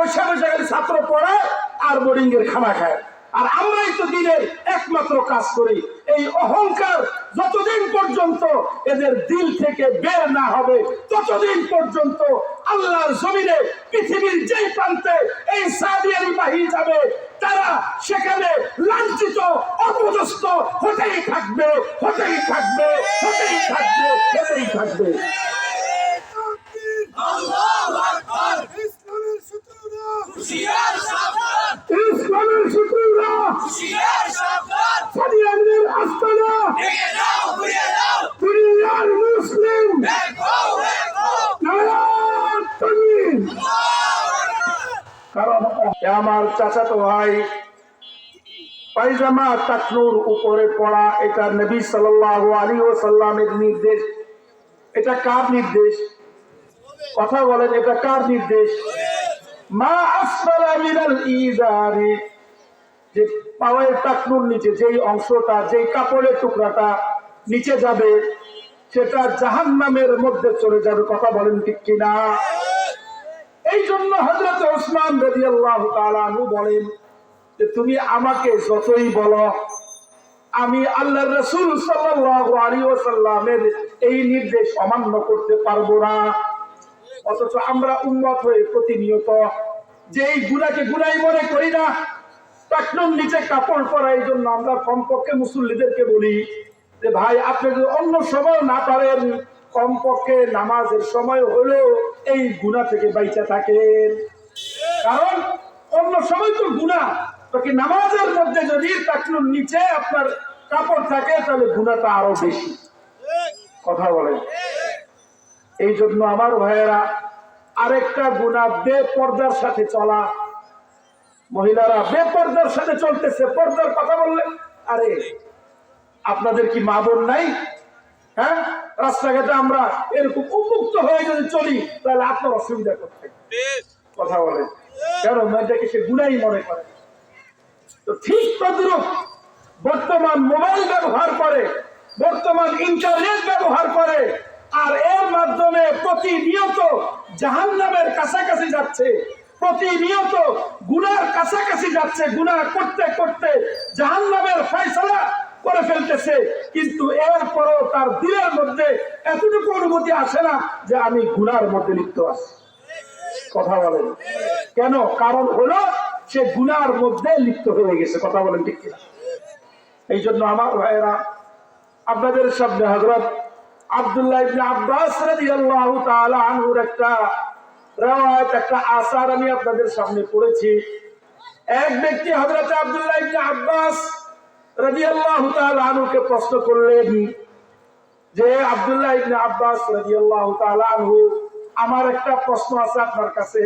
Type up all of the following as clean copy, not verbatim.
বসে বসে খালি ছাত্র পড়ায় আর বোর্ডিং এর খানা খায়। আর আমরাই তো দিনের একমাত্র কাজ করি। এই অহংকার যতদিন পর্যন্ত এদের দিল থেকে বের না হবে, ততদিন পর্যন্ত আল্লাহর জমিনে পৃথিবীর যেই প্রান্তে এই সাদিয়ারি বাহিনী যাবে, তারা সেখানে লাঞ্ছিত অপদস্থ হতেই থাকবে, হতেই থাকবে, হতেই থাকবে, হতেই থাকবে। ইসলামের শত্রুরা সাদিয়াদের আস্তানা দুনিয়ার মুসলিম কারণ আমার চাচাতো ভাই পায়জামা টাকনুর উপরে পড়া, এটা নবী সাল্লাল্লাহু আলাইহি ওয়াসাল্লামের নির্দেশ। এটা কার নির্দেশ? কথা বলেন, এটা কার নির্দেশ? মা আসফালা মিনাল ইজারি, যে পায়ের টাকনুর নিচে যেই অংশটা, যেই কাপড়ের টুকরাটা নিচে যাবে, সেটা জাহান্নামের মধ্যে চলে যাবে। কথা বলেন ঠিক কিনা? এই জন্য হযরত ওসমান রাদিয়াল্লাহু তাআলা আনহু বলেন যে তুমি আমাকে যতই বলো, আমি আল্লাহর রাসূল সাল্লাল্লাহু আলাইহি ওয়াসাল্লামের এই নির্দেশ অমান্য করতে পারবো না। অথচ আমরা উম্মত হয়ে প্রতিনিয়ত যেই গুনাহকে গুনাহই মনে করি না, টাকনুর নিচে কাপড় পরা, এই জন্য আমরা কমপক্ষে মুসল্লিদেরকে বলি যে ভাই, আপনি যদি অন্য সময় না পারেন, কমপক্ষে নামাজের সময় হলেও এই গুনাহ থেকে বাইচা থাকেন। কারণ অন্য সময় তো গুনাহ, তো কি নামাজের মধ্যে যদি টাকনুর নিচে আপনার কাপড় থাকে, তাহলে গুনাহটা আরো বেশি। কথা বলেন। এই জন্য আমার ভাইয়েরা, আরেকটা গুনাহ বেপর্দার সাথে চলা। মহিলারা বেপর্দার সাথে চলতেছে। পর্দার কথা বললে, আরে আপনাদের কি মা বোন নাই? হ্যাঁ, রাস্তাঘাটে আমরা এরকম উন্মুক্ত হয়ে যদি চলি, তাহলে আপনার অসুবিধা করতে। কথা বলেন, কেন? মেয়েটাকে সে গুনাই মনে করে। তো ঠিক তদ্রুপ বর্তমান মোবাইল ব্যবহার করে, বর্তমান ইন্টারনেট ব্যবহার করে, আর এর মাধ্যমে প্রতিনিয়ত জাহান্নামের কাছাকাছি যাচ্ছে, প্রতিনিয়ত গুনার কাছাকাছি যাচ্ছে। গুনাহ করতে করতে জাহান্নামের ফয়সালা করে ফেলতেছে, কিন্তু এরপরও তার দিলের মধ্যে এতটুকু অনুভূতি আসে না যে আমি গুনার মধ্যে লিপ্ত আছি। কথা বলেন কেন? কারণ হলো সে গুনার মধ্যে লিপ্ত হয়ে গেছে। কথা বলেন ঠিক কিনা? এই জন্য আমার ভাইয়েরা, আপনাদের সামনে হযরত আব্দুল্লাহ ইবনে আব্বাস রাদিয়াল্লাহু তাআলা আনহুর একটা রওয়ায়াত, একটা আসার আমি আপনাদের সামনে পড়েছি। এক ব্যক্তি হযরত আব্দুল্লাহ ইবনে আব্বাস রাদিয়াল্লাহু তাআলা আনহুকে প্রশ্ন করলেন যে, আব্দুল্লাহ ইবনে আব্বাস রাদিয়াল্লাহু তাআলা আনহু, আমার একটা প্রশ্ন আছে আপনার কাছে,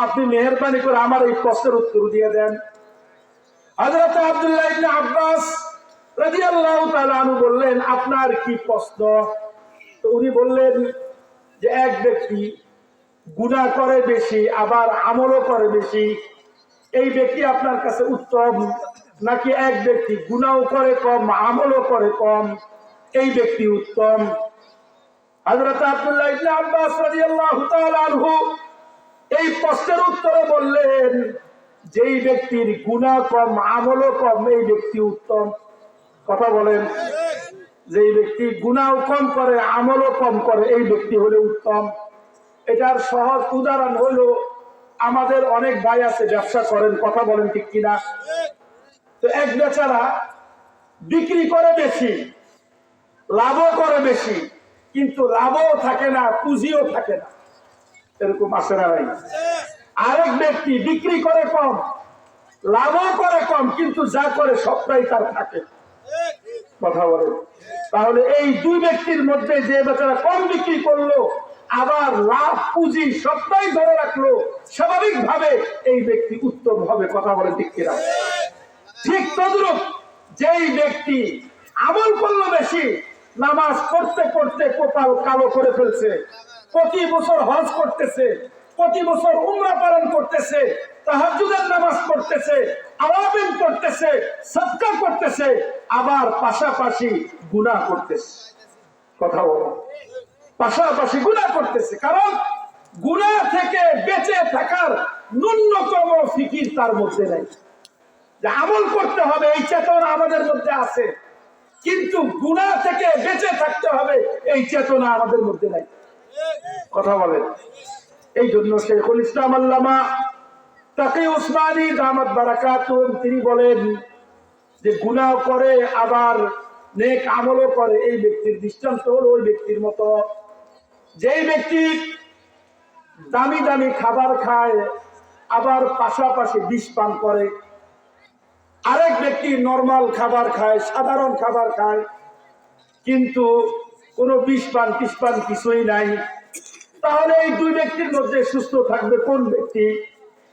আপনি মেহেরবানি করে আমার এই প্রশ্নের উত্তর দিয়ে দেন। হযরত আব্দুল্লাহ ইবনে আব্বাস রাদিয়াল্লাহু তাআলা আনহু বললেন, আপনার কি প্রশ্ন? তো উনি বললেন যে, এক ব্যক্তি গুনাহ করে বেশি, আবার আমলও করে বেশি, এই ব্যক্তি আপনার কাছে উত্তম, নাকি এক ব্যক্তি গুনাহও করে কম, আমলও করে কম, এই ব্যক্তি উত্তম? হযরত আব্দুল্লাহ ইবনে আব্বাস রাদিয়াল্লাহু তাআলা আনহু এই প্রশ্নের উত্তরে বললেন, যেই ব্যক্তির গুনাহ কম, আমলও কম, এই ব্যক্তি উত্তম। কথা বলেন, যেই ব্যক্তি গুনাহ কম করে, আমলও কম করে, এই ব্যক্তি হলে উত্তম। এটার সহজ উদাহরণ হলো, আমাদের অনেক ভাই আছে ব্যবসা করেন। কথা বলেন ঠিক কিনা? তো এক বেচারা বিক্রি করে বেশি, লাভও করে বেশি, কিন্তু লাভও থাকে না, পুঁজিও থাকে না। এরকম আছে না ভাই? আরেক ব্যক্তি বিক্রি করে কম, লাভও করে কম, কিন্তু যা করে সবটাই তার থাকে। কথা বলেন। তাহলে এই দুই ব্যক্তির মধ্যে যে বেচারা কম বিক্রি করলো, আবার লাভ পুঁজি সবটাই ধরে রাখলো, স্বাভাবিকভাবে এই ব্যক্তি উত্তম হবে। কথা বলেন ঠিক কিনা? ঠিক তদ্রুপ যেই ব্যক্তি আমল করলো বেশি, নামাজ পড়তে পড়তে কপাল কালো করে ফেলছে, প্রতি বছর হজ করতেছে, প্রতি বছর উমরা পালন করতেছে, তাহাজ্জুদের নামাজ পড়তেছে, আওয়াবিন করতেছে, সাদকা করতেছে, আবার পাশাপাশি গুনাহ করতেছে। কথা বলো, পাশাপাশি গুনাহ করতেছে। কারণ গুনাহ থেকে বেঁচে থাকার ন্যূনতম ফিকির তার মধ্যে নাই, যে আমল করতে হবে এই চেতনা আমাদের মধ্যে আছে, কিন্তু গুনাহ থেকে বেঁচে থাকতে হবে এই চেতনা আমাদের মধ্যে নাই। কথা বলেন। এই জন্য শেখুল ইসলাম আল্লামা তাকি উসমানী দামাত বারাকাতুহুম তিনি বলেন যে গুনাহ করে আবার নেক আমলও করে এই ব্যক্তির দৃষ্টান্ত হলো ওই ব্যক্তির মতো, যেই ব্যক্তি দামি দামি খাবার খায় আবার পাশাপাশি বিষ পান করে, আরেক ব্যক্তি নরমাল খাবার খায়, সাধারণ খাবার খায়, কিন্তু কোনো বিষ পান টিস পান কিছুই নাই। তাহলে এই দুই ব্যক্তির মধ্যে সুস্থ থাকবে কোন ব্যক্তি?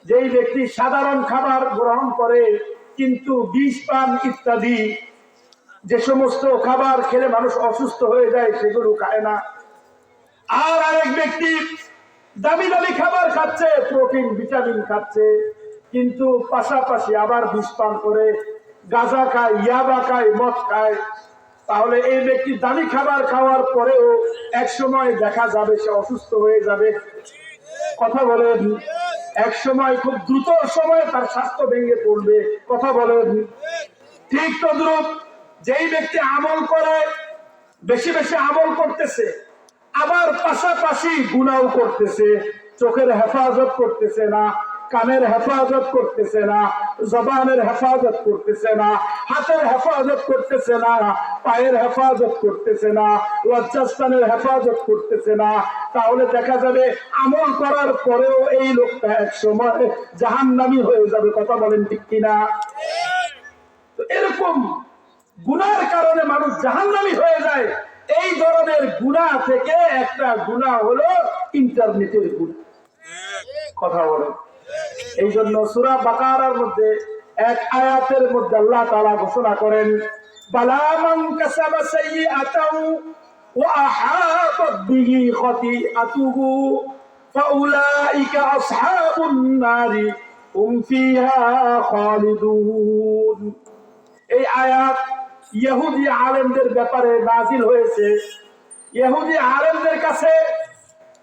যেই ব্যক্তি সাধারণ খাবার গ্রহণ করে কিন্তু বিষ পান ইত্যাদি যে সমস্ত খাবার খেলে মানুষ অসুস্থ হয়ে যায় সেগুলো খায় না। আর আরেক ব্যক্তি দামি দামি খাবার খাচ্ছে, প্রোটিন ভিটামিন খাচ্ছে, কিন্তু পাশাপাশি আবার বিষ পান করে, গাঁজা খায়, ইয়াবা খায়, মদ খায়। তাহলে এই ব্যক্তি দামি খাবার খাওয়ার পরেও এক সময় দেখা যাবে সে অসুস্থ হয়ে যাবে। কথা বলেন। এক সময় খুব দ্রুত সময়ে তার স্বাস্থ্য ভেঙে পড়বে। কথা বলেন। ঠিক তদ্রুপ যেই ব্যক্তি আমল করে, বেশি বেশি আমল করতেছে, আবার পাশাপাশি গুনাহ করতেছে, চোখের হেফাজত করতেছে না, কানের হেফাজত করতেছে না, জবানের হেফাজত করতেছে না, হাতের হেফাজত করতেছে না, পায়ের হেফাজত করতেছে না, লজ্জাস্থানের হেফাজত করতেছে না, তাহলে দেখা যাবে আমল করার পরেও এই লোকটা এক সময় জাহান্নামী হয়ে যাবে। কথা বলেন ঠিক কিনা? তো এরকম গুনার কারণে মানুষ জাহান্নামী হয়ে যায়। এই ধরনের গুনাহ থেকে একটা গুনাহ হলো ইন্টারনেটের গুনাহ। কথা বলেন। এই জন্য সূরা বাকারার মধ্যে এক আয়াতের মধ্যে আল্লাহ তাআলা ঘোষণা করেন, বালা মান কাসাবা সাইয়্যাতাও ওয়া আহাতাত বিহি খাতিআতুহু ফাউলাইকা আসহাবুন নারি হুম ফিহা খালিদুন। এই আয়াত ইহুদি আলেমদের ব্যাপারে নাজিল হয়েছে। ইহুদি আলেমদের কাছে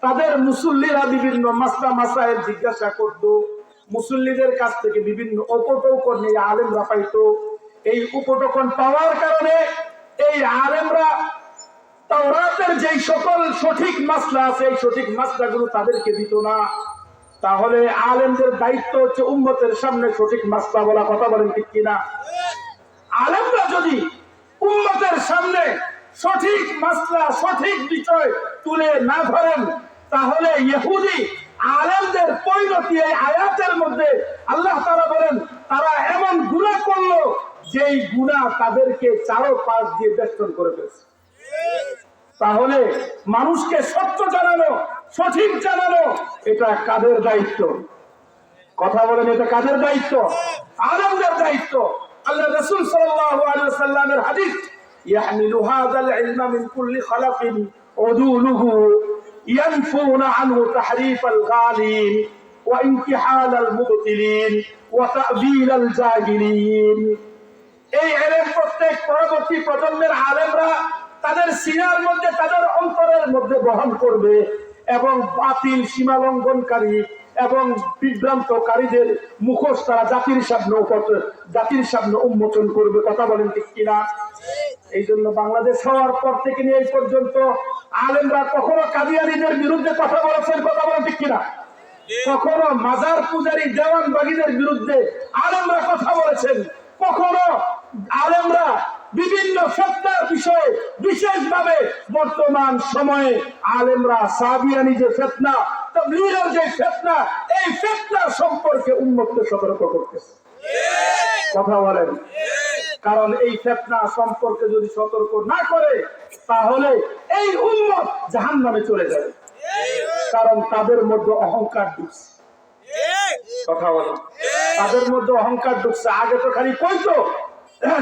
তাদের মুসল্লিরা বিভিন্ন মাসলা মাসাইল জিজ্ঞাসা করতো, মুসল্লিদের কাছ থেকে বিভিন্ন উপটোকন এই আলেমরা পাইতো। এই উপটোকন পাওয়ার কারণে এই আলেমরা তাওরাতের যেই সকল সঠিক মাসলা আছে এই সঠিক মাসলাগুলো তাদেরকে দিত না। তাহলে আলেমদের দায়িত্ব হচ্ছে উম্মতের সামনে সঠিক মাসলা বলা। কথা বলেন ঠিক কিনা? আলেমরা যদি উম্মতের সামনে সঠিক মাসলা সঠিক বিষয় তুলে না ধরেন, তাহলে ইহুদি আলেমদের পরিণতি এই আয়াতের মধ্যে আল্লাহ তাআলা বলেন তারা এমন গুনাহ করলো যেই গুনাহ তাদেরকে চারপাশ দিয়ে বেষ্টন করে ফেলেছে। তাহলে মানুষকে সত্য জানানো, সঠিক জানানো, এটা কাদের দায়িত্ব? কথা বলেন, এটা কাদের দায়িত্ব? আলেমদের দায়িত্ব। আল্লাহ রাসূল সাল্লাল্লাহু আলাইহি ওয়াসাল্লামের হাদিস, ইয়াহমিলু হাযাল ইলমা মিন কুল্লি খালাফিন উদুলুহু ইয়ানফুনা আনহু তাহরিফাল গালিন ওয়া ইনতিহালাল মুবতিলিন ওয়া তা'যীলাল জাহিলিন। এই ইলম প্রত্যেক পরবর্তী প্রজন্মের আলেমরা তাদের সিনার মধ্যে, তাদের অন্তরের মধ্যে বহন করবে এবং বাতিল সীমা লঙ্ঘনকারী এবং বিভ্রান্তকারীদের মুখোশ তারা জাতির সামনে উন্মোচন করবে। কথা বলেন ঠিক কিনা? এই জন্য বাংলাদেশ হওয়ার পর থেকে নিয়ে এই পর্যন্ত আলেমরা কখনো কাদিয়ানীদের বিরুদ্ধে কথা বলেছেন? কথা বলেন ঠিক কিনা? কখনো মাজার পূজারী দেওয়ানবাগীদের বিরুদ্ধে আলেমরা কথা বলেছেন? কখনো আলেমরা বিভিন্ন ফিতনার বিষয়ে বিশেষভাবে বর্তমান সময়ে আলেমরা সাদিয়ানি যে ফিতনা, তাবলীগের যে ফিতনা, এই ফিতনা সম্পর্কে উম্মতকে সতর্ক করতেছে। কথা বলেন। কারণ এই ফিতনা সম্পর্কে যদি সতর্ক না করে তাহলে এই উম্মত জাহান্নামে চলে যাবে। কারণ তাদের মধ্যে অহংকার ঢুকছে। কথা বলেন। তাদের মধ্যে অহংকার ঢুকছে। আগে তো খালি কইতো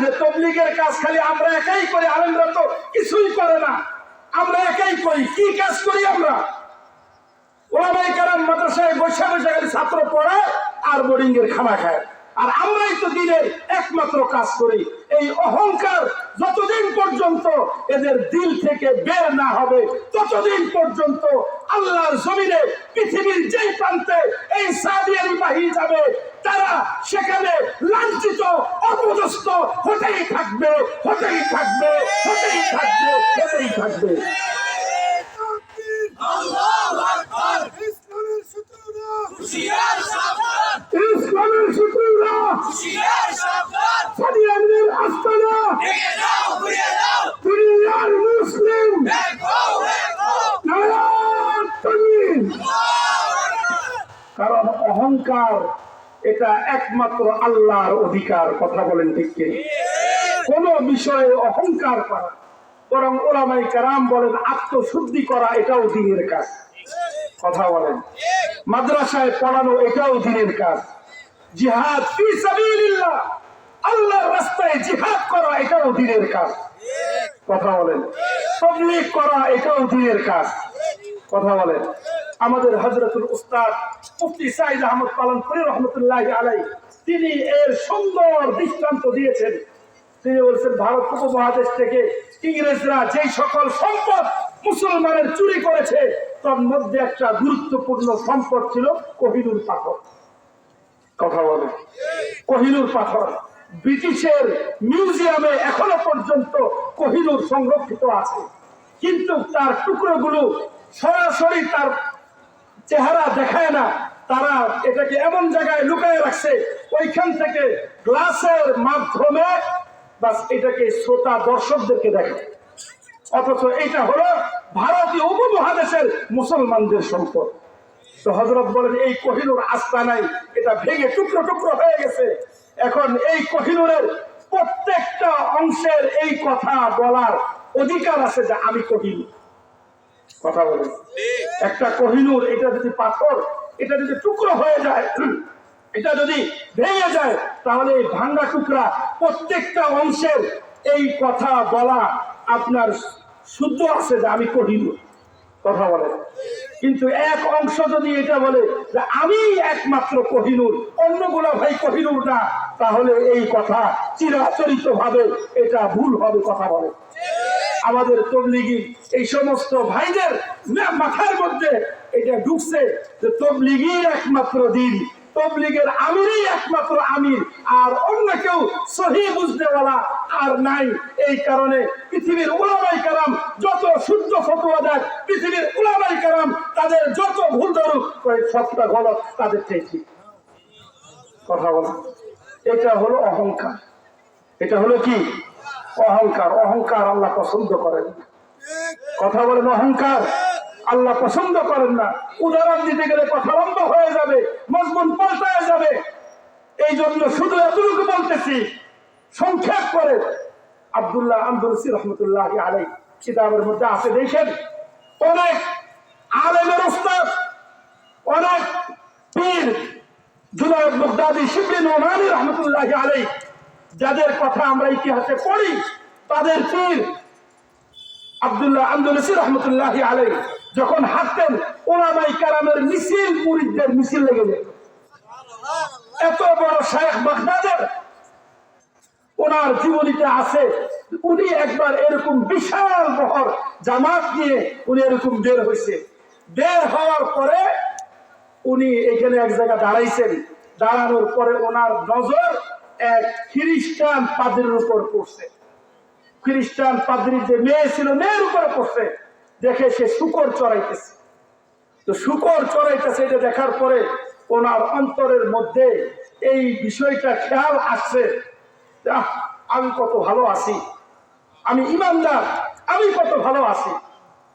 যে তাবলীগের কাজ খালি আমরা একাই করি, আলেমরা তো কিছুই করে না, আমরা একাই করি। কি কাজ করি আমরা? ওলামায়ে কেরাম মাদ্রাসায় বসে বসে খালি ছাত্র পড়ায় আর বোর্ডিং এর খানা খায়, আর আমরাই তো দিনের একমাত্র কাজ করি। এই অহংকার যতদিন পর্যন্ত এদের দিল থেকে বের না হবে ততদিন পর্যন্ত আল্লাহর জমিনে পৃথিবীর যেই প্রান্তে এই সাদিয়ানি বাহিনী যাবে তারা সেখানে লাঞ্ছিত অপদস্থ হতেই থাকবে, হতেই থাকবে, হতেই থাকবে, হতেই থাকবে। ইসলামের শত্রুরা সাদিয়ানদের আস্তানা দুনিয়ার মুসলিম কারণ অহংকার এটা একমাত্র আল্লাহর অধিকার। কথা বলেন ঠিক কি? কোন বিষয়ে অহংকার করা, বরং ওলামায়ে কেরাম বলেন আত্মশুদ্ধি করা এটাও দ্বীনের কাজ। কথা বলেন, মাদ্রাসায় পড়ানো এটাও দ্বীনের কাজ। জিহাদ ফি সাবিলিল্লাহ, আল্লাহর রাস্তায় জিহাদ করা এটাও দ্বীনের কাজ। কথা বলেন, তাবলীগ করা এটাও দ্বীনের কাজ। কথা বলেন, আমাদের হযরতুল উস্তাদ মুফতি সাঈদ আহমদ পালনপুরি রহমতুল্লাহি আলাইহি তিনি এর সুন্দর দৃষ্টান্ত দিয়েছেন। তিনি বলছেন ভারত উপমহাদেশ থেকে ইংরেজরা যেই সকল সম্পদ মুসলমানের চুরি করেছে তার মধ্যে একটা গুরুত্বপূর্ণ সম্পদ ছিল কোহিনূর পাথর। কথা বলে, কোহিনূর পাথর ব্রিটিশের মিউজিয়ামে এখনো পর্যন্ত কোহিনূর সংরক্ষিত আছে, কিন্তু তার টুকরোগুলো সরাসরি তার চেহারা দেখায় না। তারা এটাকে এমন জায়গায় লুকায় রাখছে, ওইখান থেকে গ্লাসের মাধ্যমে বাস এটাকে শ্রোতা দর্শকদেরকে দেখে। অথচ এটা হলো ভারতীয় উপমহাদেশের মুসলমানদের সম্পদ। তো হযরত বলেন এই কোহিনূর আস্তানায় এটা ভেঙে টুকরো টুকরো হয়ে গেছে। এখন এই কোহিনূরের প্রত্যেকটা অংশের এই কথা বলার অধিকার আছে যে আমি কোহিনূর। কথা বলেন, একটা কোহিনূর এটা যদি পাথর, এটা যদি টুকরো হয়ে যায়, এটা যদি ভেঙে যায়, তাহলে এই ভাঙ্গা টুকরা প্রত্যেকটা অংশের এই কথা বলা আপনার শুদ্ধ আছে যে আমি কোহিনূর। কথা বলে, কিন্তু এক অংশ যদি এটা বলে যে আমি একমাত্র কোহিনূর, অন্যগুলো ভাই কোহিনূর না, তাহলে এই কথা চিরাচরিত ভাবে এটা ভুল হবে। কথা বলে, আমাদের তবলিগি এই সমস্ত ভাইদের মাথার মধ্যে এটা ঢুকছে যে তবলিগই একমাত্র দিন, তবলিগের আমিরই একমাত্র আমির, আর অন্য কেউ সহি বুঝতেওয়ালা আর নাই। এই কারণে পৃথিবীর উলামায়ে কেরাম যত শুদ্ধ ফতোয়া দেয়, পৃথিবীর উলামায়ে কেরাম তাদের যত ভুল ধরুক সবটা গলত, তাদের চাইছি। কথা বলা, এটা হলো অহংকার। এটা হলো কি? অহংকার। অহংকার আল্লাহ পছন্দ করেন। কথা বলেন, অহংকার আল্লাহ পছন্দ করেন না। উদাহরণ দিতে গেলে কথা লম্বা হয়ে যাবে, মজমুন পাল্টায় যাবে। এই জন্য শুধু এতটুকু বলতেছি, সংক্ষেপ করে আব্দুল্লাহ আন্দলুসি রহমতুল্লাহি আলাইহি কিতাবের মধ্যে আছে, দেখেন অনেক আলেমের উস্তাদ, অনেক পীর, জুনায়েদ বাগদাদী, শিবলি নোমানী রহমতুল্লাহি আলাইহি, যাদের কথা আমরা ইতিহাসে পড়ি, তাদের পীর আব্দুল্লাহ আন্দলুসি রহমতুল্লাহি আলাইহি যখন হাঁটতেন, উলামায়ে কেরামের মিছিল, মুরিদদের মিছিল লেগে যেত। এত বড় শায়েখ বাগদাদের ওনার জীবনীতে আছে, উনি একবার এরকম বিশাল বহর জামাত নিয়ে উনি এরকম বের হয়েছে। বের হওয়ার পরে উনি এখানে এক জায়গায় দাঁড়াইছেন। দাঁড়ানোর পরে ওনার নজর এক খ্রিস্টান পাদ্রীর উপর পড়ছে। খ্রিস্টান পাদ্রীর যে মেয়ে ছিল, মেয়ের উপরে পড়ছে। দেখে সে শূকর চড়াইতেছে। তো শূকর চড়াইতেছে, এটা দেখার পরে ওনার অন্তরের মধ্যে এই বিষয়টা খেয়াল আসছে, আমি কত ভালো আছি, আমি ইমানদার, আমি কত ভালো আছি।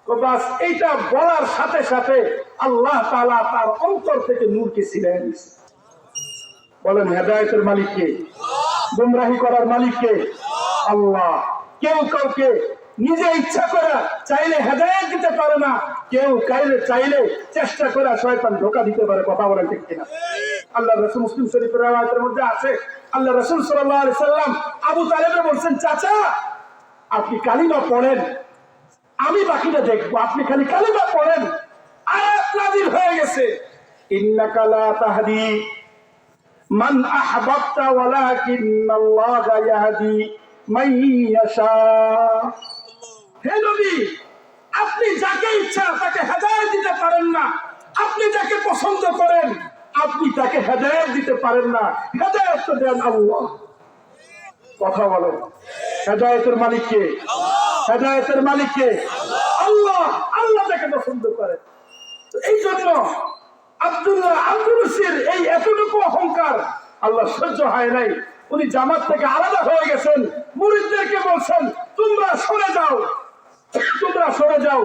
তো বাস এইটা বলার সাথে সাথে আল্লাহ তাআলা তার অন্তর থেকে নূরকে ছিনিয়ে নিয়েছে। বলেন, হেদায়েতের মালিক কে? গুমরাহি করার মালিক কে? আল্লাহ। কেউ কাউকে নিজে ইচ্ছা করে চাইলে হেদায়েত দিতে পারে না, কেউ চাইলে চেষ্টা করে শয়তান ধোঁকা দিতে পারে। কথা বলেন ঠিক কিনা? আল্লাহ রাসূল, মুসলিম শরীফের riwayat-এর মধ্যে আছে, আল্লাহ রাসূল সাল্লাল্লাহু আলাইহি সাল্লাম আবু তালেবকে বলছেন, চাচা আপনি কালিমা পড়েন, আমি বাকিটা দেখবো, আপনি খালি কালিমা পড়েন। আয়াত নাযিল হয়ে গেছে, ইন্নাকা লা তাহদি মান আহবাবতা ওয়ালাকিন্নাল্লাহা ইয়াহদি মান ইয়াশা। হে নবী, আপনি যাকে ইচ্ছা তাকে হেদায়েত দিতে পারেন না, আপনি যাকে পছন্দ করেন আপনি তাকে হেদায়েত দিতে পারেন না, হেদায়েত তো দেন আল্লাহ। কথা বলেন, হেদায়েতের মালিক কে? হেদায়েতের মালিক কে? আল্লাহ। আল্লাহ তাকে পছন্দ করেন। এই জন্য আব্দুল রশিদ এই এতটুকু অহংকার আল্লাহ সহ্য হয় নাই। উনি জামাত থেকে আলাদা হয়ে গেছেন, মুরিদদেরকে বলছেন তোমরা সরে যাও, তোমরা সরে যাও,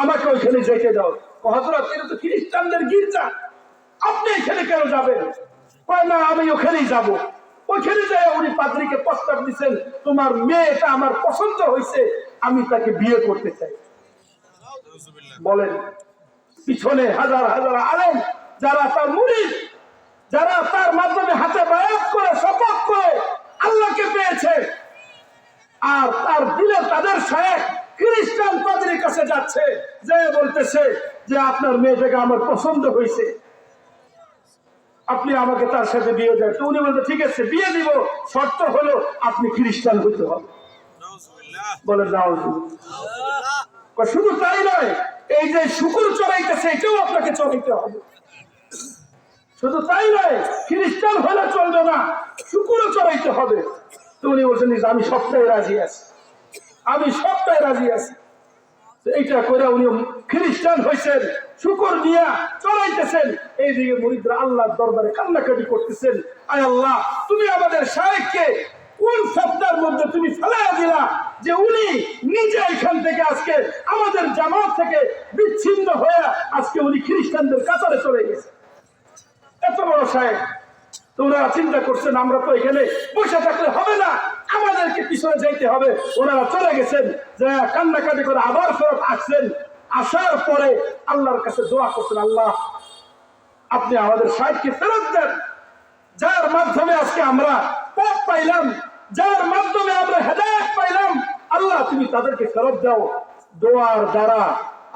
আমাকে ওইখানে যেতে দাও। হযরত, এটা তো খ্রিস্টানদের গির্জা, আপনি এখানে কেন যাবেন? কয় না, আমি ওখানেই যাব। ওইখানে যায় উনি পাদ্রীকে প্রস্তাব দিচ্ছেন, তোমার মেয়েটা আমার পছন্দ হয়েছে, আমি তাকে বিয়ে করতে চাই। বলেন, পিছনে হাজার হাজার আলেম যারা তার মুরিদ, যারা তার মাধ্যমে হাতে বায়াত করে শপথ করে আল্লাহকে পেয়েছে, আর তার দিলে তাদের শায়েখ খ্রিস্টান পাদ্রীর কাছে যাচ্ছে, যে বলতেছে যে আপনার মেয়েটাকে আমার পছন্দ হয়েছে, আপনি আমাকে তার সাথে বিয়ে দেন। তো উনি বলতে ঠিক আছে বিয়ে দিব, শর্ত হলো আপনি খ্রিস্টান হইতে হবে। বলেন নাউজুবিল্লাহ। শুধু তাই নয়, এই যে শুকুর চড়াইতেছে এটাও আপনাকে চড়াইতে হবে। শুধু তাই নয়, খ্রিস্টান হলে চলবে না, শুকুরও চড়াইতে হবে। তো উনি বলছেন আমি সবটাই রাজি আছি, আমি সবটাই রাজি আছি। এইটা করে উনি খ্রিস্টান হয়েছেন, শুকর নিয়ে চড়াইতেছেন। এইদিকে মুরিদরা আল্লাহর দরবারে কান্নাকাটি করতেছেন, আয় আল্লাহ, তুমি আমাদের শায়েখকে কোন সপ্তাহের মধ্যে তুমি ফেলাইয়া দিলা যে উনি নিজে এখান থেকে আজকে আমাদের জামাত থেকে বিচ্ছিন্ন হয়ে আজকে উনি খ্রিস্টানদের কাতারে চলে গেছে। এত বড় শায়েখ। তোমরা চিন্তা করছেন আমরা তো এখানে বসে থাকলে হবে না, আমাদেরকে পিছনে যাইতে হবে। ওনারা চলে গেছেন, যে কান্নাকাটি করে আবার ফেরত আসছেন। আসার পরে আল্লাহর কাছে দোয়া করছেন, আল্লাহ আপনি আমাদের শায়েখকে ফেরত দেন, যার মাধ্যমে আজকে আমরা পথ পাইলাম, যার মাধ্যমে আমরা হেদায়েত পাইলাম, আল্লাহ তুমি তাদেরকে ফেরত দাও। দোয়ার দ্বারা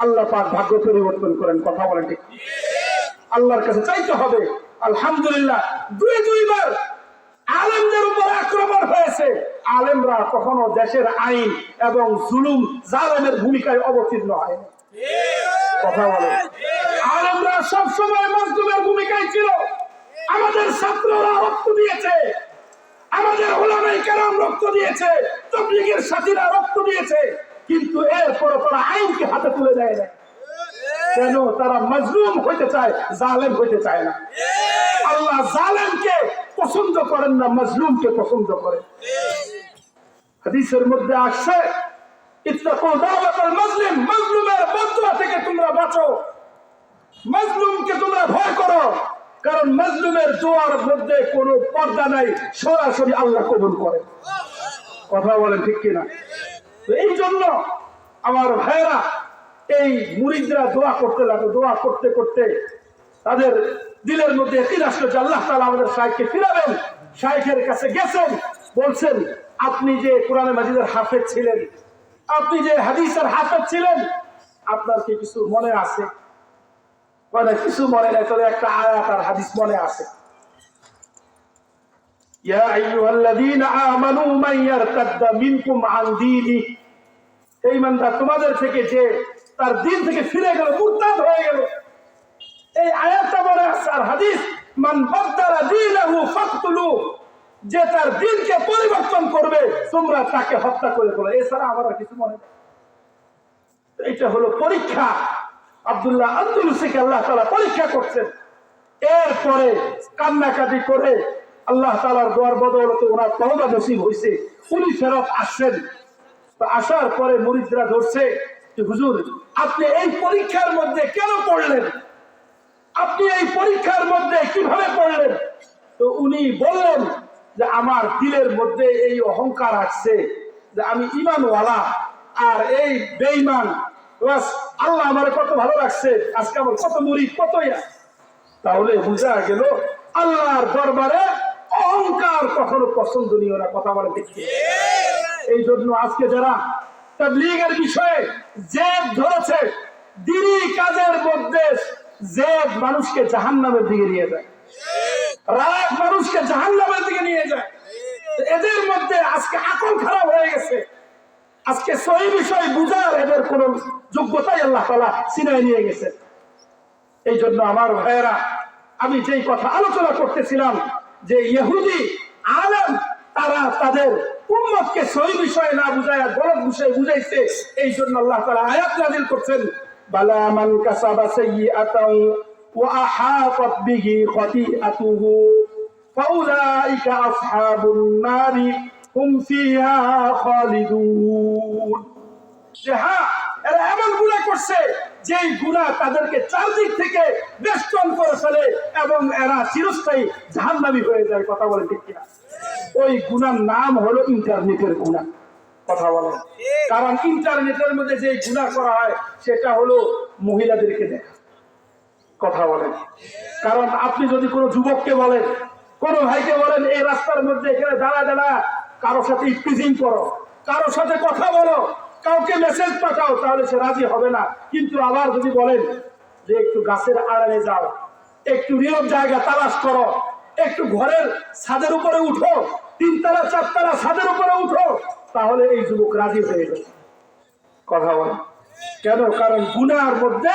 আল্লাহ পাক ভাগ্য পরিবর্তন করেন। কথা বলেন ঠিক? আল্লাহর কাছে চাইতে হবে। আলহামদুলিল্লাহ, দুইবার আলেমদের উপর আক্রমণ হয়েছে। আলেমরা কখনো দেশের আইন এবং জুলুম জালেমের ভূমিকায় অবতীর্ণ হয়। কথা বলে, আলেমরা সবসময় মাজলুমের ভূমিকায় ছিল। আমাদের ছাত্ররা রক্ত দিয়েছে, আমাদের উলামায়ে কেরাম রক্ত দিয়েছে, তাবলীগের সাথীরা রক্ত দিয়েছে, কিন্তু এরপর তারা আইনকে হাতে তুলে দেয় না। কেন? তারা মাজলুম হইতে চায়, জালেম হইতে চায় না। আল্লাহ জালেমকে পছন্দ করেন না, মাজলুমকে পছন্দ করেন। হাদিসের মধ্যে আসছে, ইত্তাকু দাওয়াতাল মাজলুম, মাজলুমের বদদুয়া থেকে তোমরা বাঁচো, মাজলুমকে তোমরা ভয় করো, কারণ মাজলুমের দোয়ার মধ্যে কোনো পর্দা নাই, সরাসরি আল্লাহ কবুল করে। কথা বলেন ঠিক কিনা? এই জন্য আমার ভাইরা, এই মুরিদরা দোয়া করতে লাগলো। দোয়া করতে করতে তাদের দিলের মধ্যে ইয়াকিন আসলো যে আল্লাহ তাআলা আমাদের শায়েখকে ফিরাবেন। শায়েখের কাছে গেছেন, বলছেন আপনি যে কোরআনে মাজিদের হাফেজ ছিলেন, আপনি যে হাদিসের হাফেজ ছিলেন, আপনার কি কিছু মনে আছে? মানে কিছু মনে নাই, তবে একটা আয়াত আর হাদিস মনে আছে। ইয়া আইয়ুহাল্লাযীনা আমানু মান ইয়ারতাদ্দা মিনকুম আন দীনি, এই ইমানদার তোমাদের থেকে যে তার দিন থেকে ফিরে গেল, মুরতাদ হয়ে গেল, এই আয়াতটা মনে আছে। আর হাদিস, মান বাদদালা দীনাহু ফাকতুলু, যে তার দিনকে পরিবর্তন করবে তোমরা তাকে হত্যা করে ফেলো। এছাড়া আমার আর কিছু মনে নেই। এটা হলো পরীক্ষা। আব্দুল্লাহ আন্দুলুসিকে আল্লাহ তাআলা পরীক্ষা করছেন। এরপরে কান্নাকাটি করে আল্লাহ তাআলার দোয়ার বদৌলতে ওনার তওবা নসিব হয়েছে, উনি ফেরত আসছেন। তো আসার পরে মুরিদরা ধরছে যে হুজুর আপনি এই পরীক্ষার মধ্যে কেন পড়লেন, আপনি এই পরীক্ষার মধ্যে কিভাবে পড়লেন? তো উনি বললেন যে আমার দিলের মধ্যে এই অহংকার আসছে যে আমি ঈমানওয়ালা, আর এই বেঈমান, বাস আল্লাহ আমার কত ভালো রাখছে, আজকে আমার কত মুরিদ কত ইয়া। তাহলে বুঝা গেল আল্লাহর দরবারে অহংকার কখনো পছন্দনীয় না। কথা বলে দেখছি। এই জন্য আজকে যারা তাবলীগের বিষয়ে জেদ ধরেছে, দিনী কাজের মধ্যে জেদ মানুষকে জাহান্নামের দিকে নিয়ে যায়, রাগ মানুষকে জাহান্নামের দিকে নিয়ে যায়। এদের মধ্যে আজকে আকল খারাপ হয়ে গেছে। আজকে সহি বিষয় বুঝার এদের কোন যোগ্যতাই আল্লাহ তাআলা ছিনায় নিয়ে গেছে। এই জন্য আমার ভাইয়েরা, আমি যেই কথা আলোচনা করতেছিলাম যে ইহুদি আলেম তারা তাদের উম্মতকে সহি বিষয়ে না বুঝায় গলত বিষয়ে বুঝাইছে, এই জন্য আল্লাহ তাআলা আয়াত নাযিল করছেন, বালা মান কাসাবা সাইয়্যাতাও ওয়া আহাতাত বিহি খাতিআতুহু ফাউলাইকা আসহাবুন নারি হুম ফিহা খালিদুন। যে হ্যাঁ, এরা এমন গুনাহ করছে যেই গুনাহ তাদেরকে চারদিক থেকে বেষ্টন করে ফেলে এবং এরা চিরস্থায়ী জাহান্নামী হয়ে যায়। কথা বলে ঠিক কিনা? ওই গুনার নাম হলো ইন্টারনেটের গুনাহ। কথা বলে, কারণ ইন্টারনেটের মধ্যে যে গুনাহ করা হয় সেটা হলো মহিলাদেরকে দেখা। কথা বলেন, কারণ আপনি যদি কোনো যুবককে বলেন, কোনো ভাইকে বলেন এই রাস্তার মধ্যে এখানে দাঁড়া দাঁড়া কারোর সাথে ইফতিজিং করো, কারোর সাথে কথা বলো, কাউকে মেসেজ পাঠাও, তাহলে সে রাজি হবে না। কিন্তু আবার যদি বলেন যে একটু গাছের আড়ালে যাও, একটু নীরব জায়গা তালাশ করো, একটু ঘরের ছাদের উপরে উঠো, 3 তলা 4 তলা ছাদের উপরে উঠো, তাহলে এই যুবক রাজি হয়ে যাবে। কথা বলেন কেন? কারণ গুনার মধ্যে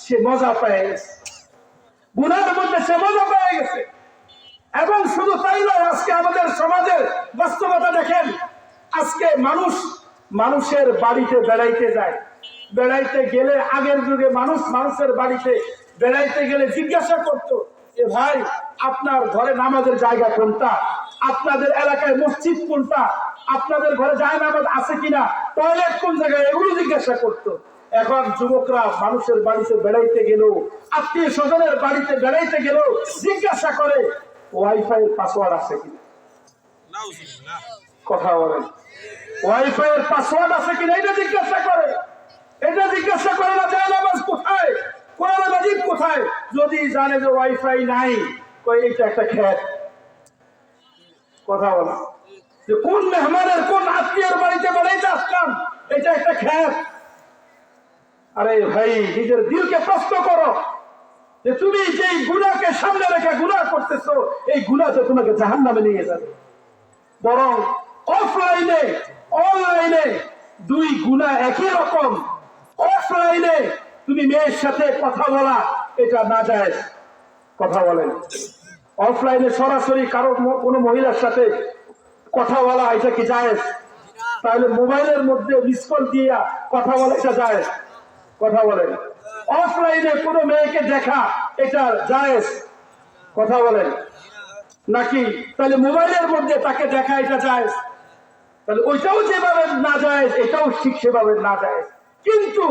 সে মজা পেয়ে গেছে, গুনার মধ্যে সে মজা পেয়ে গেছে। এবং শুধু তাই নয়, আজকে আমাদের সমাজের বাস্তবতা দেখেন। আজকে মানুষের বাড়িতে বেড়াইতে যায়, বেড়াইতে গেলে আগের যুগে মানুষের বাড়িতে বেড়াইতে গেলে জিজ্ঞাসা করতো যে ভাই আপনার ঘরে নামাজের জায়গা কোনটা, আপনাদের এলাকায় মসজিদ কোনটা, আপনাদের ঘরে জায়নামাজ আছে কিনা, টয়লেট কোন জায়গায়, এগুলো জিজ্ঞাসা করতো। এখন যুবকরা মানুষের বাড়িতে বেড়াইতে গেল, আত্মীয় স্বজনের বাড়িতে বেড়াইতে গেল, জিজ্ঞাসা করে ওয়াইফাই এর পাসওয়ার্ড আছে কিনা। কথা বলেন, ওয়াইফাই এর পাসওয়ার্ড আছে কিনা এটা জিজ্ঞাসা করে। এটা জিজ্ঞাসা করে না জায়নামাজ কোথায়, কোরআন মাজিদ কোথায়। যদি জানে যে ওয়াইফাই নাই, কই এটা একটা খেত। কথা বলা, যে কোন মেহমানের কোন আত্মীয়ের বাড়িতে বেড়াইতে আসলাম, এটা একটা খেত। আরে ভাই, নিজের দিলকে প্রশ্ন করো যে তুমি যেই গুনাহকে সামনে রেখে গুনাহ করতেছো, এই গুনাহতে তোমাকে জাহান্নামে নিয়ে যাবে। বরং অফলাইনে অনলাইনে দুই গুনাহ একই রকম। অফলাইনে তুমি মেয়ের সাথে কথা বলা, এটা নাজায়েজ। কথা বলেন, অফলাইনে সরাসরি কারো কোনো মহিলার সাথে কথা বলা, এটা কি জায়েজ? তাহলে মোবাইলের মধ্যে মিস কল দিয়া কথা বলা, এটা জায়েজ? কথা বলেন, অফলাইনে কোনো মেয়েকে দেখা, এটা জায়েজ? কথা বলেন নাকি? তাহলে মোবাইলের মধ্যে তাকে দেখা, এটা জায়েজ? তাহলে ওইটাও যেভাবে না জায়েজ, এটাও ঠিক সেভাবে না জায়েজ। কিন্তু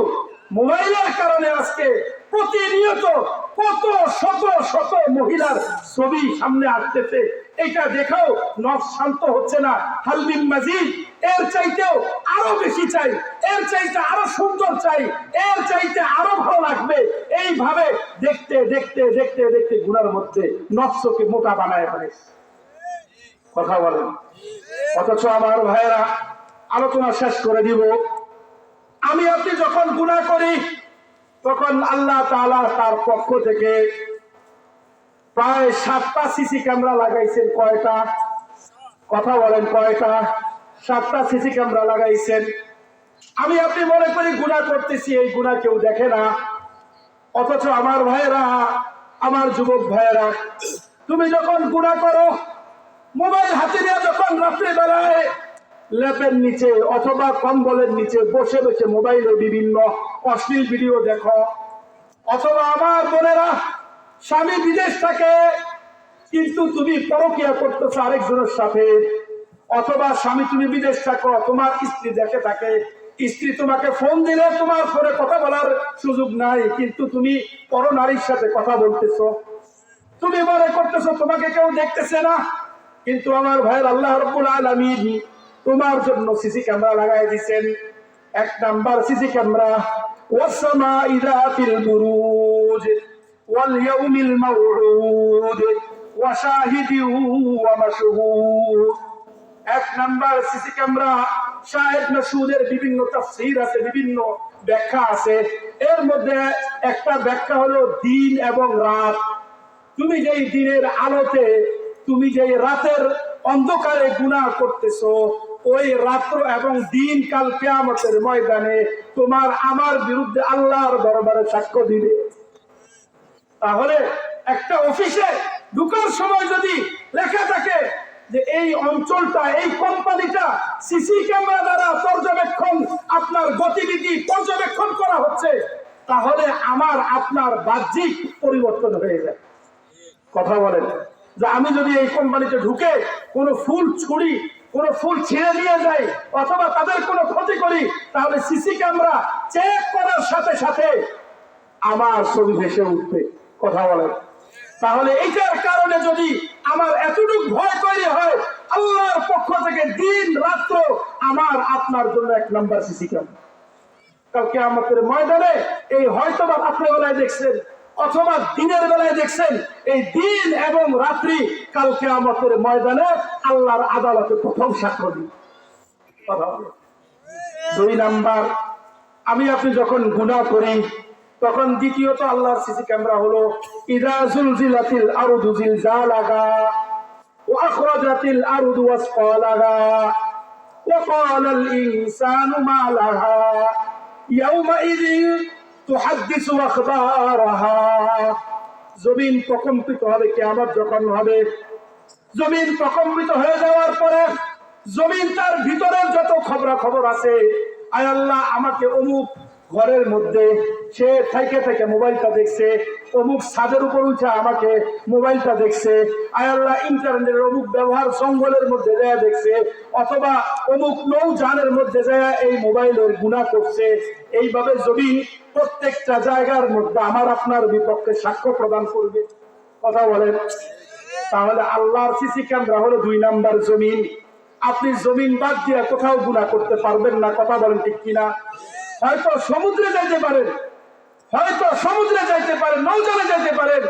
মোবাইলের কারণে আজকে প্রতিনিয়ত কত শত শত মহিলার ছবি সামনে আসতেছে, এটা দেখাও নফস শান্ত হচ্ছে না। হালমিন মাজিদ, এর চাইতেও আরো বেশি চাই, এর চাইতে আরো সুন্দর চাই, এর চাইতে আরো ভালো লাগবে। এইভাবে দেখতে দেখতে দেখতে দেখতে গুনার মধ্যে নফসকে মোটা বানায় ফেলেছে। কথা বলেন। অথচ আমার ভাইয়েরা, আলোচনা শেষ করে দিব। আমি আপনি যখন গুনাহ করি, তখন আল্লাহ তাআলা তার পক্ষ থেকে প্রায় 7টা সিসি ক্যামেরা লাগাইছেন। কয়টা? কথা বলেন, কয়টা? 7টা সিসি ক্যামেরা লাগাইছেন। আমি আপনি মনে করি গুনাহ করতেছি, এই গুনাহ কেউ দেখে না। অথচ আমার ভাইয়েরা, আমার যুবক ভাইয়েরা, তুমি যখন গুনাহ করো, মোবাইল হাতে নিয়ে যখন রাত্রে বেলায় ল্যাপের নিচে অথবা কম্বলের নিচে বসে বসে মোবাইলে বিভিন্ন অশ্লীল ভিডিও দেখো, অথবা আমার বোনেরা, স্বামী বিদেশ থাকে কিন্তু তুমি পরকীয়া করতেছো আরেকজনের সাথে, অথবা স্বামী তুমি বিদেশ থাকো, তোমার স্ত্রী দেশে থাকে, স্ত্রী তোমাকে ফোন দিলে তোমার ফোনে কথা বলার সুযোগ নাই, কিন্তু তুমি পর নারীর সাথে কথা বলতেছো। তুমি মনে করতেছো তোমাকে কেউ দেখতেছে না, কিন্তু আমার ভাইয়ের আল্লাহ রাব্বুল আলামিন তোমার জন্য সিসি ক্যামেরা লাগাই দিয়েছেন। 1 নাম্বার সিসি ক্যামেরা, ওয়াসমাই যাতিল বুরুজ ওয়াল ইয়াউমিল মাউউদ ওয়া শাহিদিন ওয়া মাশহুদ। 1 নাম্বার সিসি ক্যামেরা, শাহিদ মাশহুদের বিভিন্ন তাফসীর আছে, বিভিন্ন ব্যাখ্যা আছে। এর মধ্যে একটা ব্যাখ্যা হলো দিন এবং রাত। তুমি যেই দিনের আলোতে, তুমি যেই রাতের অন্ধকারে গুনাহ করতেছো, ওই রাত্র এবং দিন কাল কিয়ামতের ময়দানে তোমার আমার বিরুদ্ধে আল্লাহর দরবারে সাক্ষ্য দিবে। তাহলে একটা অফিসে ঢুকার সময় যদি লেখা থাকে যে এই অঞ্চলটা, এই কোম্পানিটা সিসি ক্যামেরা দ্বারা পর্যবেক্ষণ, আপনার গতিবিধি পর্যবেক্ষণ করা হচ্ছে, তাহলে আমার আপনার বাহ্যিক পরিবর্তন হয়ে যায়। কথা বলেন যে আমি যদি এই কোম্পানিতে ঢুকে কোনো ফুল ছুরি, কোনো ফুল ছিঁড়ে নিয়ে যাই অথবা তাদের কোনো ক্ষতি করি, তাহলে সিসি ক্যামেরা চেক করার সাথে সাথে আমার ছবি ভেসে উঠবে। কথা বলেন, তাহলে এইটার কারণে যদি আমার এতটুকু ভয় তৈরি হয়, আল্লাহর পক্ষ থেকে দিন রাত্র আমার আপনার জন্য 1 নাম্বার সিসি ক্যামেরা। কালকে আমাদের ময়দানে এই হয়তোবা রাত্রের বেলায় দেখছেন অথবা দিনের বেলায় দেখছেন, এই দিন এবং রাত্রি কালকে আমাদের ময়দানে আল্লাহর আদালতে প্রথম সাক্ষ্য দিই। কথা বলে 2 নাম্বার, আমি আপনি যখন গুনাহ করি তখন দ্বিতীয়ত আল্লাহর সিসি ক্যামেরা হলো ইযা যুলজিলাতিল আরদু জিলজালাহা ওয়া আখরাজাতিল আরদু আসফালাহা ওয়া ক্বালাল ইনসানু মা লাহা ইয়াউমাইযিন তুহাদ্দিসু আখবারাহা। জমিন প্রকম্পিত হবে, কিয়ামত যখন হবে, জমিন প্রকম্পিত হয়ে যাওয়ার পরে জমিন তার ভিতরের যত খবরাখবর আছে, আয় আল্লাহ আমাকে অমুক ঘরের মধ্যে সে থেকে থেকে মোবাইলটা দেখছে, অমুক ছাদের উপর উঠে আমাকে মোবাইলটা দেখছে, আয় আল্লাহ ইন্টারনেটের অমুক ব্যবহার জঙ্গলের মধ্যে যায় দেখছে, অথবা অমুক নৌযানের মধ্যে যায় এই মোবাইলের গুনাহ করছে। এইভাবে জমিন প্রত্যেকটা জায়গার মধ্যে আমার আপনার বিপক্ষে সাক্ষ্য প্রদান করবে। কথা বলেন, তাহলে আল্লাহর সিসি ক্যামেরা হলো 2 নাম্বার জমিন। আপনি জমিন বাদ দিয়ে কোথাও গুনাহ করতে পারবেন না। কথা বলেন ঠিক কিনা? হয়তো সমুদ্রে যাইতে পারেন, হয়তো সমুদ্রে যাইতে পারেন, নৌযানে যাইতে পারেন,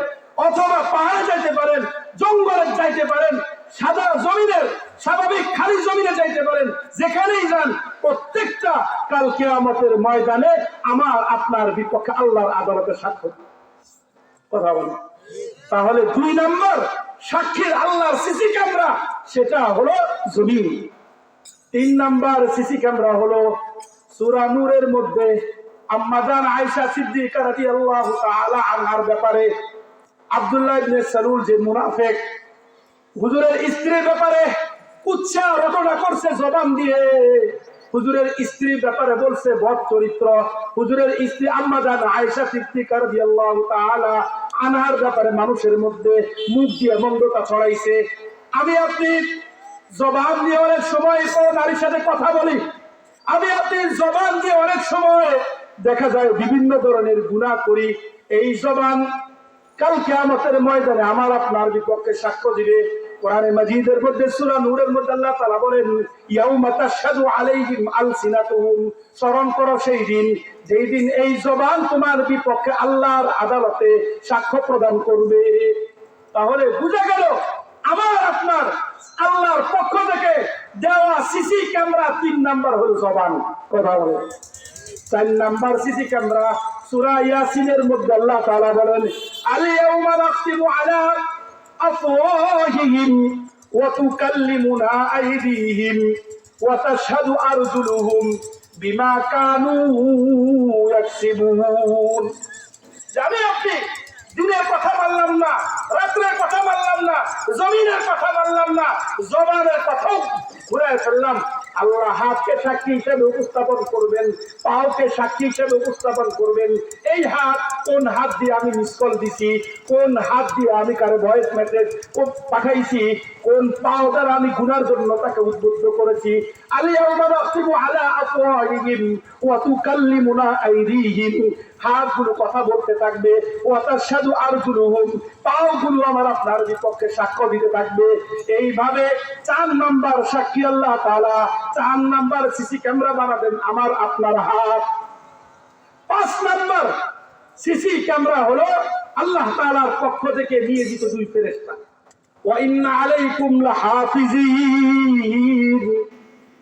অথবা পাহাড়ে যাইতে পারেন, জঙ্গলে যাইতে পারেন, সাদা জমিনের স্বাভাবিক খালি জমিনে যাইতে পারেন, যেখানেই যান প্রত্যেকটা কাল কিয়ামতের ময়দানে আমার আপনার বিপক্ষে আল্লাহর আদালতে সাক্ষ্য। কথা বলেন, তাহলে 2 নাম্বার সাক্ষীর আল্লাহর সিসি ক্যামেরা সেটা হলো জমিন। 3 নাম্বার সিসি ক্যামেরা হলো সূরা নূরের মধ্যে আম্মা জান আয়েশা সিদ্দিকা রাদিয়াল্লাহু তাআলা আনহার ব্যাপারে আব্দুল্লাহ ইবনে সালুল যে মুনাফিক হুজুরের স্ত্রীর ব্যাপারে উচ্চা রটনা করছে জবান দিয়ে, হুজুরের স্ত্রীর ব্যাপারে বলছে বদ চরিত্র, হুজুরের স্ত্রী আম্মা জান আয়েশা সিদ্দিকা রাদিয়াল্লাহু তাআলা আনহার ব্যাপারে মানুষের মধ্যে মুখ দিয়ে মন্দতা ছড়াইছে। আমি আপনি জবান দিয়ে অনেক সময় কোন নারীর সাথে কথা বলি, আমি আপনি জবান দিয়ে অনেক সময় দেখা যায় বিভিন্ন ধরনের গুনাহ করি। এই জবান কাল কিয়ামতের ময়দানে আমার আপনার বিপক্ষে সাক্ষ্য দিবে। কোরআনে মাজিদের মধ্যে সূরা নূরের মধ্যে আল্লাহ তাআলা বলেন ইয়াউমা তাশহাদু আলাইহিম আলসিনাতুহুম, স্মরণ করো সেই দিন যেই দিন এই জবান তোমার বিপক্ষে আল্লাহর আদালতে সাক্ষ্য প্রদান করবে। তাহলে বুঝা গেল আমার আপনার আল্লাহর পক্ষ থেকে দেওয়া সিসি ক্যামেরা 3 নাম্বার হলো জবান। কথা বলে 4 নাম্বার সিসি ক্যামেরা সূরা ইয়াসিনের মধ্যে আল্লাহ তাআলা বলেন আল ইয়াউমা নাখতিমু আলা আফওয়াহিহিম ওয়া তুকাল্লিমুনা আইদিহিম ওয়া তাশহাদু আরজুলুহুম বিমা কানু ইয়াকসিবুন। জানি আপনি দিনের কথা মানলাম না, রাত্রের কথা মানলাম না, জমিনের কথা মানলাম না, জবানের কথাও ঘুরে ফেললাম, আল্লাহ হাতকে সাক্ষী হিসেবে উপস্থাপন করবেন, পাওকে সাক্ষী হিসেবে উপস্থাপন করবেন। এই হাত কোন হাত দিয়ে আমি মিস কল দিছি, কোন হাত দিয়ে আমি কারো ভয়েস মেসেজ পাঠাইছি, কোন পাও দ্বারা আমি গুনার জন্য তাকে উদ্বুদ্ধ করেছি। আলিয়াউমা নাখতিমু আলা আফওয়াহিহিম ওয়া তুকাল্লিমুনা আইদিহিম, হাতগুলো কথা বলতে থাকবে, ওয়া তাশহাদু আরজুলুহুম, পাওগুলো আমার আপনার বিপক্ষে সাক্ষ্য দিতে থাকবে। এইভাবে 4 নাম্বার সাক্ষী আল্লাহ তাআলা, 4 নাম্বার সিসি ক্যামেরা বানাবেন আমার আপনার হাত। 5 নাম্বার সিসি ক্যামেরা হলো আল্লাহ তাআলার পক্ষ থেকে নিয়োজিত 2 ফেরেশতা। ওয়া ইন্না আলাইকুম লাহাফিজিন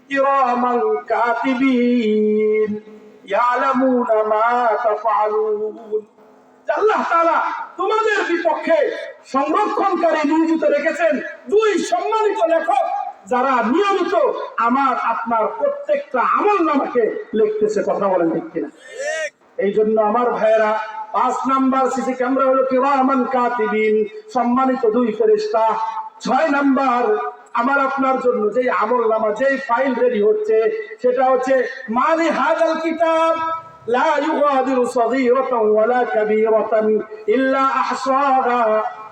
কিরামান কাতিবিন ইয়ালামুনা মা তাফআলুন। আল্লাহ তাআলা তোমাদের বিপক্ষে সংরক্ষণকারী নিয়োজিত রেখেছেন 2 সম্মানিত লেখক, যারা নিয়মিত আমার আপনার প্রত্যেকটা আমলনামাকে লিখতেছে। কথা বলেন ঠিক কিনা? এই জন্য আমার ভাইয়েরা 5 নাম্বার সিসি ক্যামেরা হলো কিরামান কাতিবিন, সম্মানিত 2 ফেরেশতা। 6 নাম্বার আমার আপনার জন্য যে আমলনামা, যে ফাইল রেডি হচ্ছে, সেটা হচ্ছে মালি হাদাল কিতাব লা ইউগাদিরু সগীরাতান ওয়ালা কাবীরাতান ইল্লা আহসাহা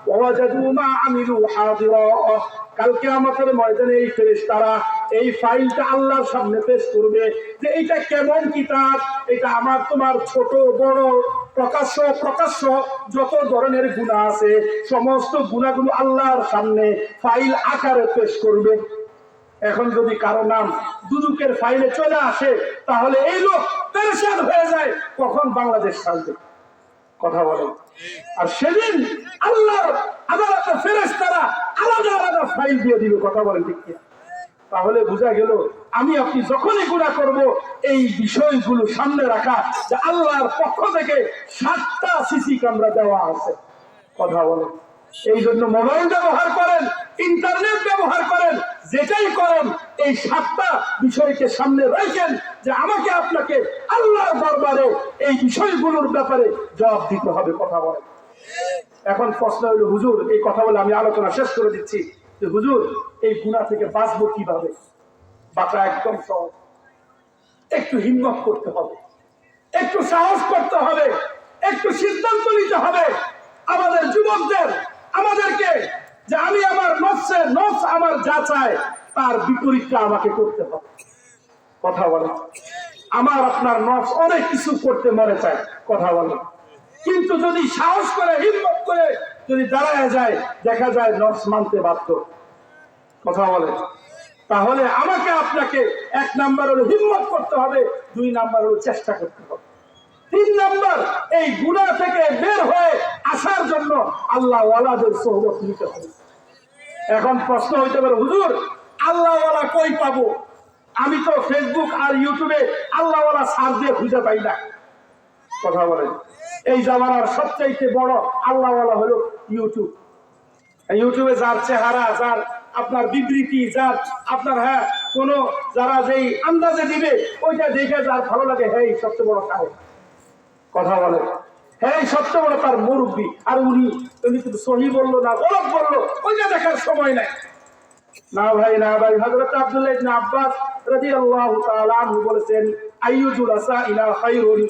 ওয়া ওয়াজাদু মা আমিলু হাদিরা। কাল কিয়ামতের ময়দানে এই ফেরেশতারা এই ফাইলটা আল্লাহর সামনে পেশ করবে যে এটা কেমন কিতাব, এটা আমার তোমার ছোট বড় প্রকাশ্য যত ধরনের গুনাহ আছে সমস্ত গুনাহগুলো আল্লাহর সামনে ফাইল আকারে পেশ করবে। এখন যদি কারো নাম দুদুকের ফাইলে চলে আসে তাহলে এই লোক পেরেশান হয়ে যায়, কখন বাংলাদেশ ছাড়বে। কথা বলেন। আর সেদিন আল্লাহর আদালতে ফেরেশতারা আলাদা আলাদা ফাইল দিয়ে দিবে। কথা বলেন ঠিক কি? তাহলে বোঝা গেল আমি আপনি যখনই গুনাহ করব এই বিষয়গুলো সামনে রাখা যে আল্লাহর পক্ষ থেকে 7টা সিসি ক্যামেরা দেওয়া আছে। কথা বলেন। এই জন্য মোবাইল ব্যবহার করেন, ইন্টারনেট ব্যবহার করেন, যেটাই করেন এই 7টা বিষয়কে সামনে রাখেন যে আমাকে আপনাকে আল্লাহর দরবারে এই বিষয়গুলোর ব্যাপারে জবাব দিতে হবে। কথা বলেন। এখন প্রশ্ন হলো হুজুর, এই কথা বলে আমি আলোচনা শেষ করে দিচ্ছি যে হুজুর এই গুনাহ থেকে বাঁচবো কিভাবে? বাঁচা একদম সহজ। একটু হিম্মত করতে হবে, একটু সাহস করতে হবে, একটু সিদ্ধান্ত নিতে হবে আমাদের যুবকদের, আমাদেরকে যে আমি আমার নফস আমার যা চায় তার বিপরীতটা আমাকে করতে হবে। কথা বলে। আমার আপনার নফস অনেক কিছু করতে মনে চায়। কথা বলে। কিন্তু যদি সাহস করে হিম্মত করে যদি দাঁড়ায় যায়, দেখা যায় নফস মানতে বাধ্য। কথা বলে। তাহলে আমাকে আপনাকে 1 নাম্বার হলো হিম্মত করতে হবে, 2 নাম্বার হলো চেষ্টা করতে হবে, 3 নাম্বার এই গুনাহ থেকে বের হয়ে আসার জন্য আল্লাহ ওয়ালাদের সোহবত নিতে হবে। এখন প্রশ্ন হইতে পারে হুজুর আল্লাহ ওয়ালা কই পাবো? আমি তো ফেসবুক আর ইউটিউবে আল্লাহ ওয়ালা সার্চ দিয়ে খুঁজে পাই না। কথা বলেন। এই জামানার সবচাইতে বড় আল্লাহ ওয়ালা হলো ইউটিউব। ইউটিউবে যার চেহারা, যার আপনার বিবৃতি, যার আপনার কোন যারা যেই আন্দাজে দিবে ওইটা দেখে যার ভালো লাগে, হ্যাঁ সবচেয়ে বড় সাহস। কথা বলে। হ্যাঁ সবচেয়ে বড় তার মুরব্বী। আর উনি কিন্তু সহি বললো না গলত বললো ওইটা দেখার সময় নাই। না ভাই না ভাই। হযরত আব্দুল্লাহ ইবনে আব্বাস রাদিয়াল্লাহু তাআলা আনহু বলেছেন আইয়ুল আসাইলা খায়রুন,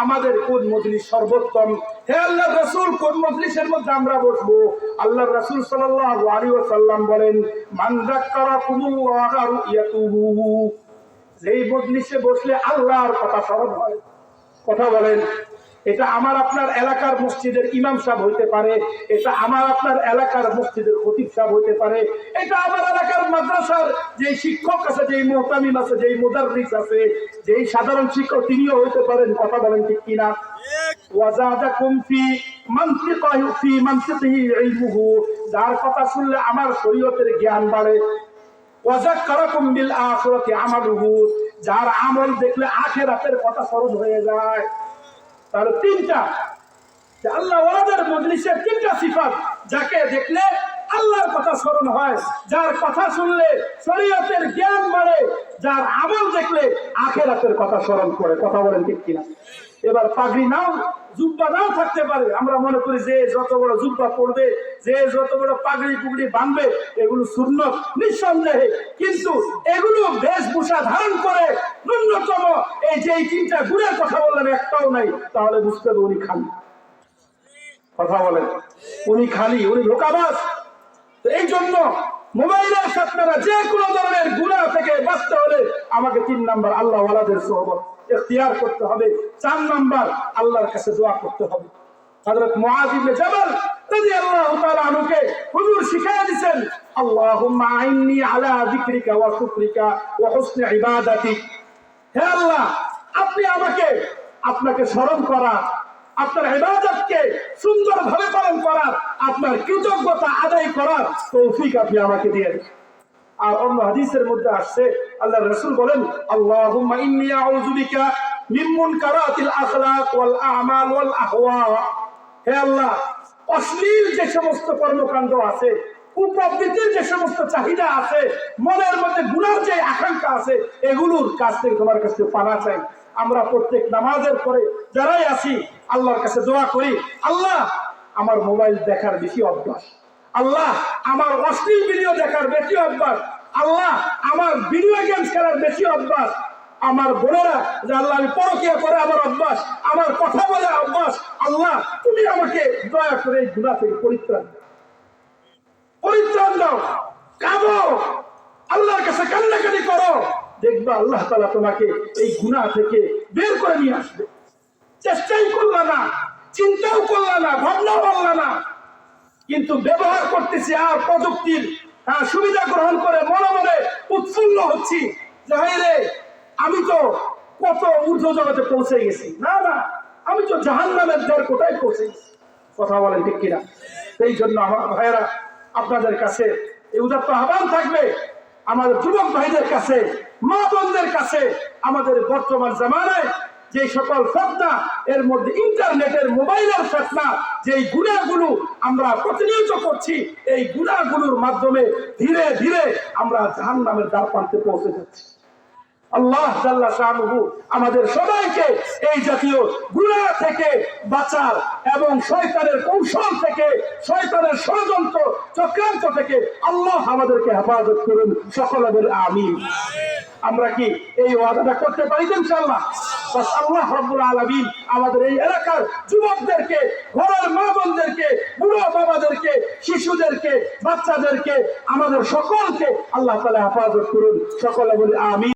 আমাদের কোন মজলিস সর্বোত্তম? হে আল্লাহর রাসূল কোন মজলিসের মধ্যে আমরা বসবো? আল্লাহর রাসূল সাল্লাল্লাহু আলাইহি ওয়াসাল্লাম বলেন মান যাক্কারাকুমুল্লাহ রুয়াতুহু, যেই মজলিসে বসলে আল্লাহর কথা স্মরণ হয়। কথা বলেন। এটা আমার আপনার এলাকার মসজিদের ইমাম সাহেব হইতে পারে, এটা আমার আপনার এলাকার মসজিদের খতিব সাহেব হইতে পারে, এটা আমার এলাকার মাদ্রাসার যে শিক্ষক আছে, যেই মুহতামিম আছে, যেই মুদাররিস আছে, যেই সাধারণ শিক্ষক তিনিও হইতে পারেন। কথা বলেন ঠিক কিনা? ওয়াজাদাকুম ফি মানতিকিহি ইলমুহু, যার কথা শুনলে আমার শরীয়তের জ্ঞান বাড়ে। ওয়াযাক্কারাকুম বিল আখিরাতি আমালুহু, যার আমল দেখলে আখিরাতের কথা স্মরণ হয়ে যায়। তাহলে 3টা আল্লাহ ওয়ালাদের মজলিসের 3টা সিফাত, যাকে দেখলে আল্লাহর কথা স্মরণ হয়, যার কথা শুনলে শরীয়তের জ্ঞান বাড়ে, যার আমল দেখলে আখিরাতের কথা স্মরণ করে। কথা বলেন ঠিক কিনা? এবার পাগড়ি নাও জুব্বা নাও থাকতে পারে, আমরা মনে করি যে যত বড় জুব্বা পড়বে, যে যত বড় পাগড়ি পুগড়ি বাঁধবে এগুলো সুন্নত, নিঃসন্দেহে। কিন্তু এগুলো বেশভূষা ধারণ করে ন্যূনতম এই যে 3টা গুণের কথা বললেন একটাও নাই, তাহলে বুঝতে হবে উনি খালি। কথা বলেন। উনি খালি, উনি ধোঁকাবাজ। তো এই জন্য মোবাইলের সাথে যে কোনো ধরনের গুনাহ থেকে বাঁচতে হলে আমাকে 3 নাম্বার আল্লাহ ওয়ালাদের সোহবত ইখতিয়ার করতে হবে। 4 নাম্বার আল্লাহর কাছে দোয়া করতে হবে। হযরত মুআয ইবনে জাবাল রাদিয়াল্লাহু তাআলা আনহুকে হুজুর শিখিয়ে দিয়েছেন আল্লাহুম্মা আইন্নি আলা যিকরিকা ওয়া শুকরিকা ওয়া হুসনি ইবাদাতিক। হে আল্লাহ আপনি আমাকে আপনাকে স্মরণ করা, আপনার ইবাদতকে সুন্দরভাবে পালন করার, আপনার কৃতজ্ঞতা আদায় করার তৌফিক আপনি আমাকে দিয়েন। আর অন্য হাদিসের মধ্যে আসছে আল্লাহর রাসূল বলেন আল্লাহুম্মা ইন্নী আউযু বিকা মিন মুনকারাতিল আখলাক ওয়াল আমাল ওয়াল আহওয়া। হে আল্লাহ অশ্লীল যে সমস্ত কর্মকাণ্ড আছে, কুপ্রবৃত্তির যে সমস্ত চাহিদা আছে, মনের মধ্যে গুনার যে আকাঙ্ক্ষা আছে, এগুলোর কাছ থেকে তোমার কাছে পানা চাই। আমরা প্রত্যেক নামাজের পরে যারাই আসি আল্লাহর কাছে দোয়া করি, আল্লাহ আমার মোবাইল দেখার বেশি অভ্যাস, আল্লাহ আমার অশ্লীল ভিডিও দেখার বেশি অভ্যাস, আল্লাহ আমার ভিডিও গেমস খেলার বেশি অভ্যাস, আমার বোনেরা যে আল্লাহ আমি পরকীয়া করে আমার অভ্যাস, আমার কথা বলে অভ্যাস, আল্লাহ তুমি আমাকে দয়া করে এই গুনাহ থেকে পরিত্রাণ দাও, পরিত্রাণ দাও। কাঁদো, আল্লাহর কাছে কান্নাকাটি করো, দেখবা আল্লাহ তাআলা তোমাকে এই গুনাহ থেকে বের করে নিয়ে আসবে। চেষ্টাই করলা না, চিন্তাও করলা না, ভাবনাও করলা না, কিন্তু ব্যবহার করতেছি আর প্রযুক্তির সুবিধা গ্রহণ করে মনে মনে উৎফুল্ল হচ্ছি যে হায় রে আমি তো কত ঊর্ধ্ব জগতে পৌঁছে গেছি, না না আমি তো জাহান্নামের দ্বার কোথায় পৌঁছে গেছি। কথা বলেন ঠিক কিনা? সেই জন্য আমার ভাইয়েরা আপনাদের কাছে এই উদাত্ত আহ্বান থাকবে, আমাদের যুবক ভাইদের কাছে, মা বোনদের কাছে, আমাদের বর্তমান জামানায় যে সকল ফতনা, এর মধ্যে ইন্টারনেটের মোবাইলের ফতনা, যেই গুনাহগুলো আমরা প্রতিনিয়ত করছি, এই গুনাহগুলোর মাধ্যমে ধীরে ধীরে আমরা জাহান্নামের দ্বার প্রান্তে পৌঁছে যাচ্ছি। আল্লাহ জাল্লা শানুহু আমাদের সবাইকে এই জাতীয় গুনাহ থেকে বাঁচার এবং শয়তানের কৌশল থেকে, শয়তানের ষড়যন্ত্র চক্রান্ত থেকে আল্লাহ আমাদেরকে হেফাজত করুন, সকলে বলে আমিন। আমরা কি এই ওয়াদাটা করতে পারি ইনশাআল্লাহ? বাস আল্লাহ রাব্বুল আলামিন আমাদের এই এলাকার যুবকদেরকে, ঘরের মা বোনদেরকে, বুড়ো বাবাদেরকে, শিশুদেরকে, বাচ্চাদেরকে, আমাদের সকলকে আল্লাহ তাআলা হেফাজত করুন, সকলে বলে আমিন।